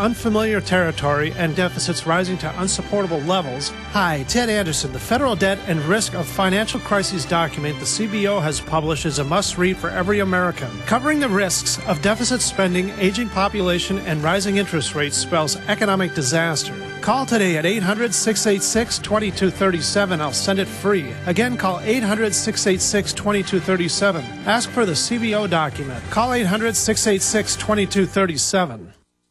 unfamiliar territory and deficits rising to unsupportable levels. Hi, Ted Anderson. The Federal Debt and Risk of Financial Crises document the CBO has published is a must-read for every American. Covering the risks of deficit spending, aging population, and rising interest rates spells economic disaster. Call today at 800-686-2237. I'll send it free. Again, call 800-686-2237. Ask for the CBO document. Call 800-686-2237.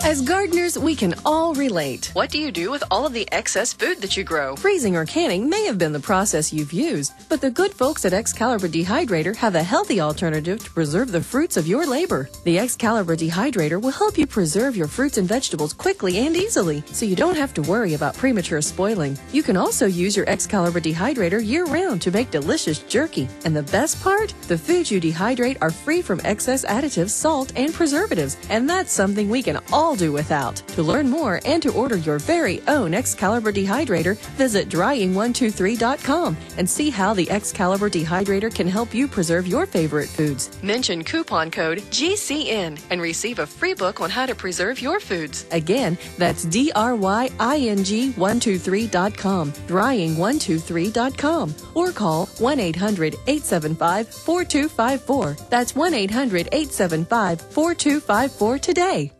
As gardeners, we can all relate. What do you do with all of the excess food that you grow? Freezing or canning may have been the process you've used, but the good folks at Excalibur Dehydrator have a healthy alternative to preserve the fruits of your labor. The Excalibur Dehydrator will help you preserve your fruits and vegetables quickly and easily, so you don't have to worry about premature spoiling. You can also use your Excalibur Dehydrator year-round to make delicious jerky. And the best part? The foods you dehydrate are free from excess additives, salt, and preservatives, and that's something we can all do without. To learn more and to order your very own Excalibur Dehydrator, visit drying123.com and see how the Excalibur Dehydrator can help you preserve your favorite foods. Mention coupon code GCN and receive a free book on how to preserve your foods. Again, that's drying123.com, drying123.com, or call 1-800-875-4254. That's 1-800-875-4254 today.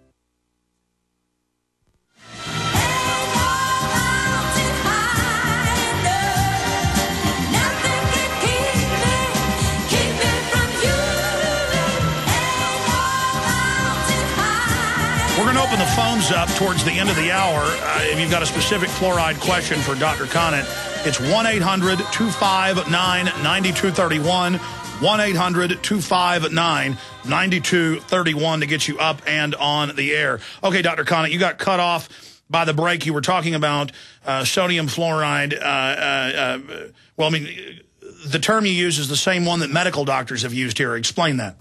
We're going to open the phones up towards the end of the hour. If you've got a specific fluoride question for Dr. Connett, it's 1-800-259-9231, 1-800-259-9231 to get you up and on the air. Okay, Dr. Connett, you got cut off by the break. You were talking about sodium fluoride. Well, I mean, the term you use is the same one that medical doctors have used here. Explain that.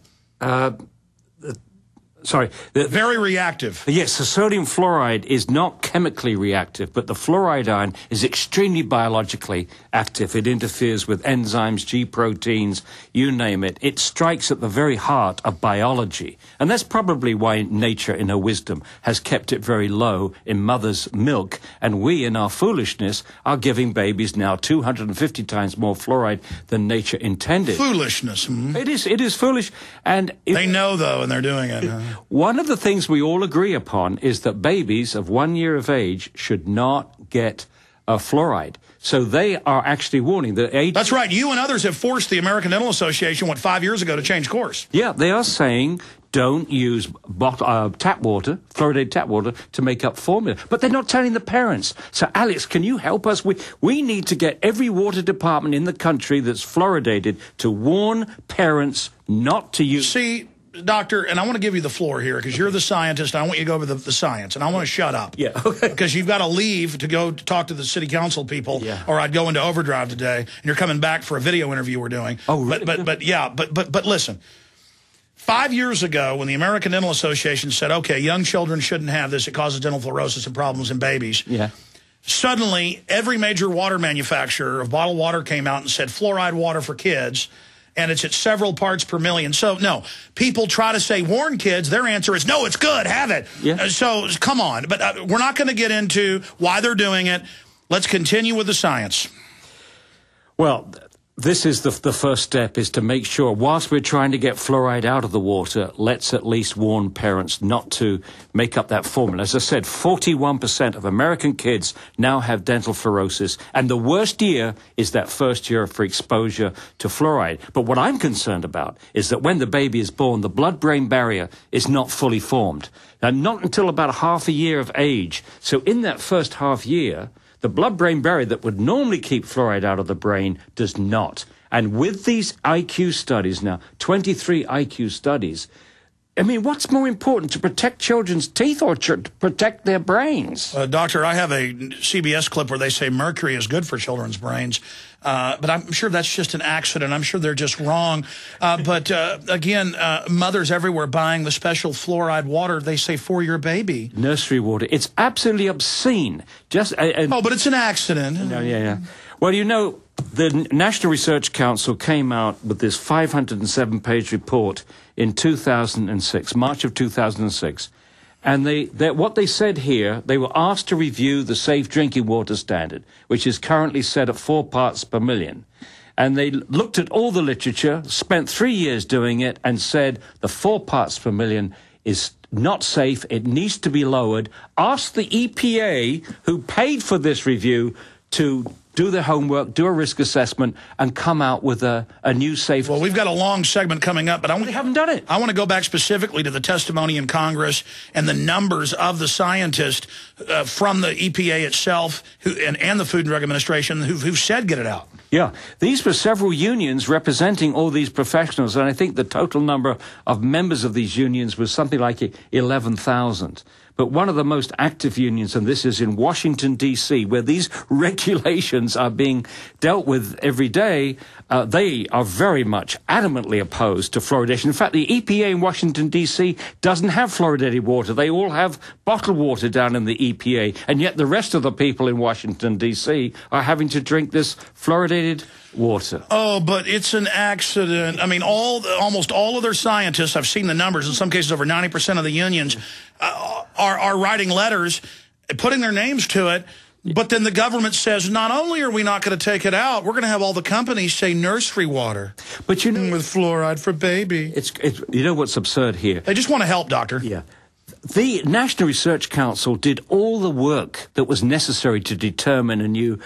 Sorry. Very reactive. Yes, the sodium fluoride is not chemically reactive, but the fluoride ion is extremely biologically active. It interferes with enzymes, G proteins, you name it. It strikes at the very heart of biology. And that's probably why nature, in her wisdom, has kept it very low in mother's milk. And we, in our foolishness, are giving babies now 250 times more fluoride than nature intended. Foolishness. Mm-hmm. It is foolish. And they know, though, and they're doing it. One of the things we all agree upon is that babies of 1 year of age should not get fluoride. So they are actually warning the age. That's right. You and others have forced the American Dental Association, 5 years ago, to change course. Yeah, they are saying don't use tap water, fluoridated tap water, to make up formula. But they're not telling the parents. So, Alex, can you help us? We need to get every water department in the country that's fluoridated to warn parents not to use. See, Doctor, and I want to give you the floor here because you're the scientist. I want you to go over the science, and I want to shut up. Yeah, okay. Because you've got to leave to go talk to the city council people, or I'd go into overdrive today, and you're coming back for a video interview we're doing. Oh, really? But listen. 5 years ago, when the American Dental Association said, okay, young children shouldn't have this, it causes dental fluorosis and problems in babies. Yeah. Suddenly, every major water manufacturer of bottled water came out and said fluoride water for kids. And it's at several parts per million. So, no, people try to say, warn kids. Their answer is, no, it's good, have it. Yeah. So, come on. But we're not going to get into why they're doing it. Let's continue with the science. Well, this is the first step, is to make sure, whilst we're trying to get fluoride out of the water, let's at least warn parents not to make up that formula. As I said, 41% of American kids now have dental fluorosis, and the worst year is that first year for exposure to fluoride. But what I'm concerned about is that when the baby is born, the blood-brain barrier is not fully formed. Now, not until about half a year of age. So in that first half year, the blood-brain barrier that would normally keep fluoride out of the brain does not. And with these IQ studies now, 23 IQ studies, I mean, what's more important, to protect children's teeth or to protect their brains? Doctor, I have a CBS clip where they say mercury is good for children's brains. But I'm sure that's just an accident. I'm sure they're just wrong. Again, mothers everywhere buying the special fluoride water, they say, for your baby. Nursery water. It's absolutely obscene. But it's an accident. No, yeah. Well, you know, the National Research Council came out with this 507-page report in 2006, March of 2006. And what they said here, they were asked to review the safe drinking water standard, which is currently set at 4 parts per million. And they looked at all the literature, spent 3 years doing it, and said the 4 parts per million is not safe, it needs to be lowered. Asked the EPA, who paid for this review, to do their homework, do a risk assessment, and come out with a new safe... Well, we've got a long segment coming up, but they haven't done it. I want to go back specifically to the testimony in Congress and the numbers of the scientists from the EPA itself and the Food and Drug Administration who've said get it out. Yeah, these were several unions representing all these professionals, and I think the total number of members of these unions was something like 11,000. But one of the most active unions, and this is in Washington, D.C., where these regulations are being dealt with every day, they are very much adamantly opposed to fluoridation. In fact, the EPA in Washington, D.C. doesn't have fluoridated water. They all have bottled water down in the EPA, and yet the rest of the people in Washington, D.C. are having to drink this fluoridated water. Oh, but it's an accident. I mean, almost all of their scientists, I've seen the numbers, in some cases over 90% of the unions, are writing letters, putting their names to it, but then the government says, not only are we not going to take it out, we're going to have all the companies say nursery water. But you know, with fluoride for baby. It's you know what's absurd here? They just want to help, doctor. Yeah. The National Research Council did all the work that was necessary to determine a new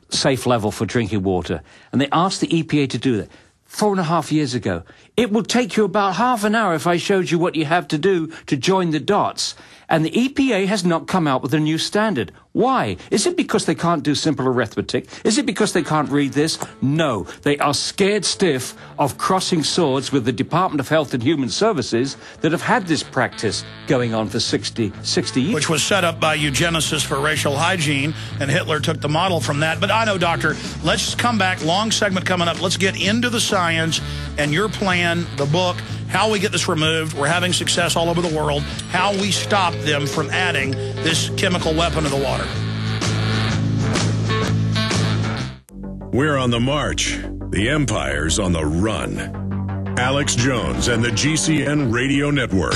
safe level for drinking water, and they asked the EPA to do that 4.5 years ago. It would take you about half an hour if I showed you what you have to do to join the dots. And the EPA has not come out with a new standard. Why? Is it because they can't do simple arithmetic? Is it because they can't read this? No. They are scared stiff of crossing swords with the Department of Health and Human Services that have had this practice going on for 60 years. Which was set up by eugenicists for racial hygiene, and Hitler took the model from that. But I know, doctor, let's come back. Long segment coming up. Let's get into the science and your plan, the book, how we get this removed. We're having success all over the world. How we stop them from adding this chemical weapon to the water. We're on the march. The empire's on the run. Alex Jones and the GCN Radio Network.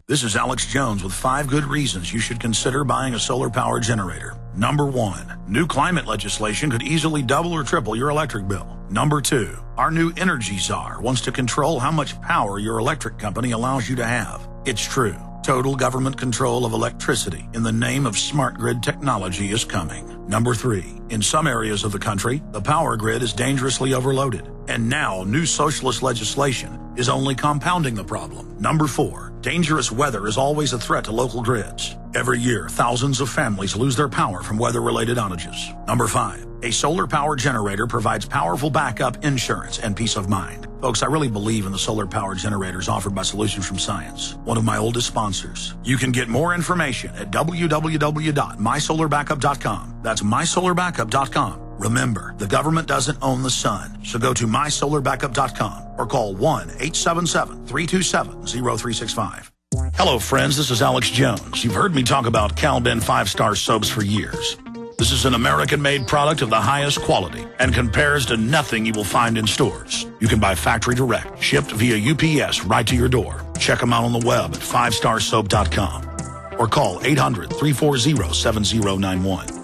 This is Alex Jones with 5 good reasons you should consider buying a solar power generator. Number 1, new climate legislation could easily double or triple your electric bill. Number 2, our new energy czar wants to control how much power your electric company allows you to have. It's true. Total government control of electricity in the name of smart grid technology is coming. Number 3, in some areas of the country, the power grid is dangerously overloaded. And now new socialist legislation is only compounding the problem. Number 4, dangerous weather is always a threat to local grids. Every year, thousands of families lose their power from weather-related outages. Number 5, a solar power generator provides powerful backup insurance and peace of mind. Folks, I really believe in the solar power generators offered by Solutions from Science, one of my oldest sponsors. You can get more information at www.mysolarbackup.com. That's mysolarbackup.com. Remember, the government doesn't own the sun, so go to mysolarbackup.com or call 1-877-327-0365. Hello, friends. This is Alex Jones. You've heard me talk about Calben 5-star soaps for years. This is an American-made product of the highest quality and compares to nothing you will find in stores. You can buy factory direct, shipped via UPS right to your door. Check them out on the web at 5starsoap.com or call 800-340-7091.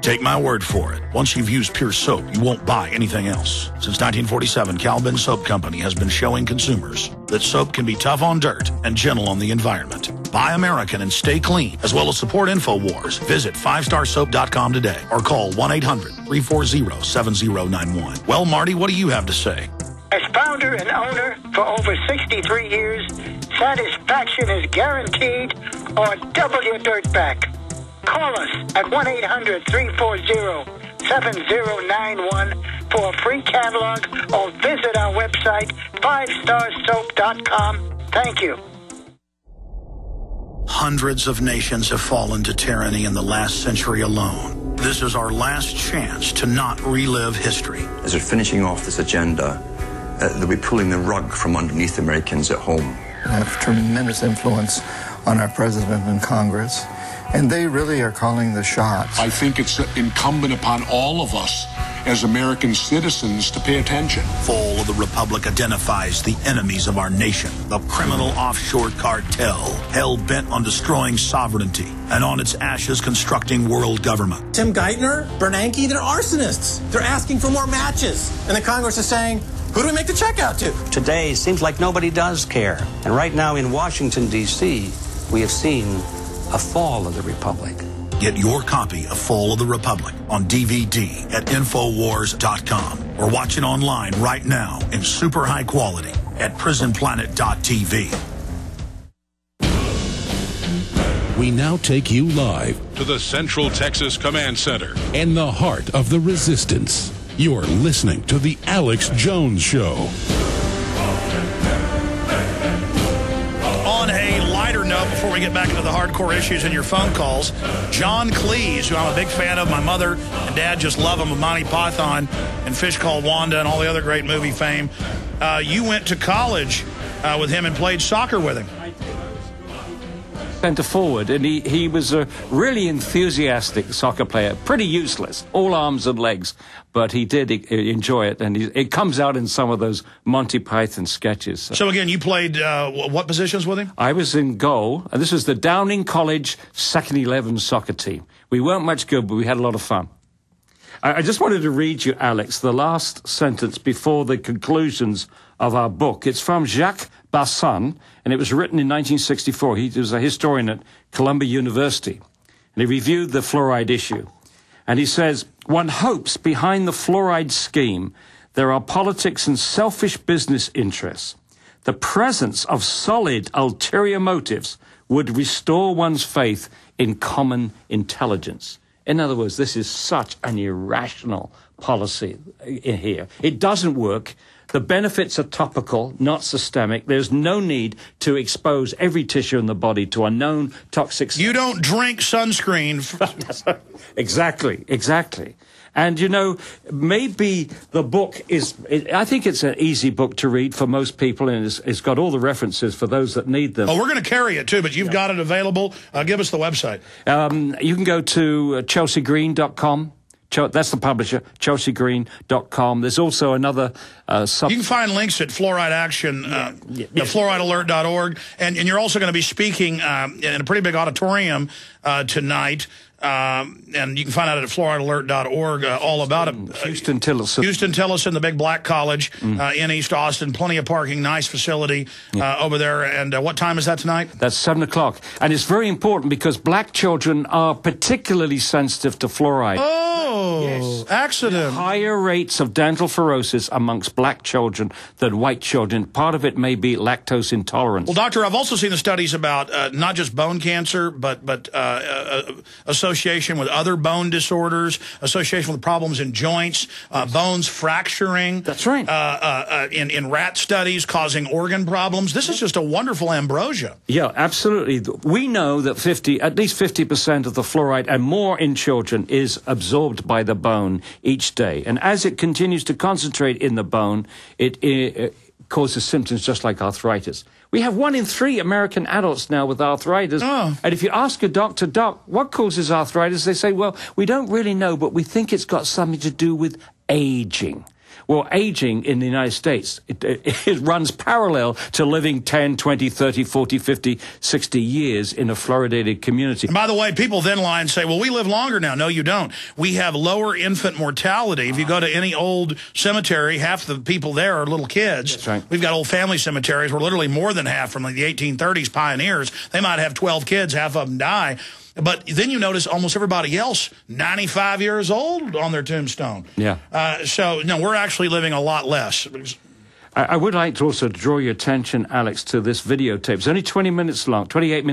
Take my word for it. Once you've used Pure Soap, you won't buy anything else. Since 1947, Calben Soap Company has been showing consumers that soap can be tough on dirt and gentle on the environment. Buy American and stay clean, as well as support InfoWars. Visit 5starsoap.com today or call 1-800-340-7091. Well, Marty, what do you have to say? As founder and owner for over 63 years, satisfaction is guaranteed or double your dirt back. Call us at 1-800-340-7091 for a free catalog or visit our website, 5starsoap.com. Thank you. Hundreds of nations have fallen to tyranny in the last century alone. This is our last chance to not relive history. As we're finishing off this agenda, they'll be pulling the rug from underneath Americans at home. I have tremendous influence on our president and Congress, and they really are calling the shots. I think it's incumbent upon all of us as American citizens to pay attention. Fall of the Republic identifies the enemies of our nation, the criminal offshore cartel, hell-bent on destroying sovereignty, and on its ashes constructing world government. Tim Geithner, Bernanke, they're arsonists. They're asking for more matches. And the Congress is saying, who do we make the check out to? Today seems like nobody does care. And right now in Washington, D.C., we have seen a fall of the Republic. Get your copy of Fall of the Republic on DVD at Infowars.com or watch it online right now in super high quality at PrisonPlanet.tv. We now take you live to the Central Texas Command Center in the heart of the resistance. You're listening to The Alex Jones Show. On a lighter note, before we get back into the hardcore issues and your phone calls, John Cleese, who I'm a big fan of, my mother and dad just love him with Monty Python and Fish Called Wanda and all the other great movie fame. You went to college with him and played soccer with him. Centre forward, and he was a really enthusiastic soccer player, pretty useless, all arms and legs, but he did enjoy it, and it comes out in some of those Monty Python sketches. So again, you played what positions with him? I was in goal, and this was the Downing College second 11 soccer team. We weren't much good, but we had a lot of fun. I just wanted to read you, Alex, the last sentence before the conclusions of our book. It's from Jacques Bassan, and it was written in 1964. He was a historian at Columbia University, and he reviewed the fluoride issue. And he says, one hopes behind the fluoride scheme there are politics and selfish business interests. The presence of solid ulterior motives would restore one's faith in common intelligence. In other words, this is such an irrational policy in here. It doesn't work. The benefits are topical, not systemic. There's no need to expose every tissue in the body to unknown toxic... You don't drink sunscreen. Exactly, exactly. And, you know, maybe the book is... I think it's an easy book to read for most people, and it's got all the references for those that need them. Oh, we're going to carry it, too, but you've got it available. Give us the website. You can go to chelseagreen.com. That's the publisher, chelseagreen.com. There's also another... You can find links at Fluoride Action, fluoridealert.org. And you're also going to be speaking in a pretty big auditorium tonight. And you can find out at fluoridealert.org all about it. Houston Tillerson, the big black college in East Austin. Plenty of parking, nice facility over there. And what time is that tonight? That's 7 o'clock. And it's very important because black children are particularly sensitive to fluoride. Oh, yes. Accident. Higher rates of dental fluorosis amongst black children than white children. Part of it may be lactose intolerance. Well, doctor, I've also seen the studies about not just bone cancer, but association with other bone disorders, association with problems in joints, bones fracturing. That's right. In rat studies causing organ problems. This is just a wonderful ambrosia. Yeah, absolutely. We know that at least 50% of the fluoride and more in children is absorbed by the bone each day. And as it continues to concentrate in the bone, it causes symptoms just like arthritis. We have 1 in 3 American adults now with arthritis. Oh. And if you ask a doctor, Doc, what causes arthritis? They say, well, we don't really know, but we think it's got something to do with aging. Well, aging in the United States, it runs parallel to living 10, 20, 30, 40, 50, 60 years in a fluoridated community. And by the way, people then lie and say, well, we live longer now. No, you don't. We have lower infant mortality. If you go to any old cemetery, half the people there are little kids. That's right. We've got old family cemeteries where literally more than half from like the 1830s pioneers. They might have 12 kids, half of them die. But then you notice almost everybody else, 95 years old on their tombstone. Yeah. So, no, we're actually living a lot less. I would like to also draw your attention, Alex, to this videotape. It's only 20 minutes long, 28 minutes.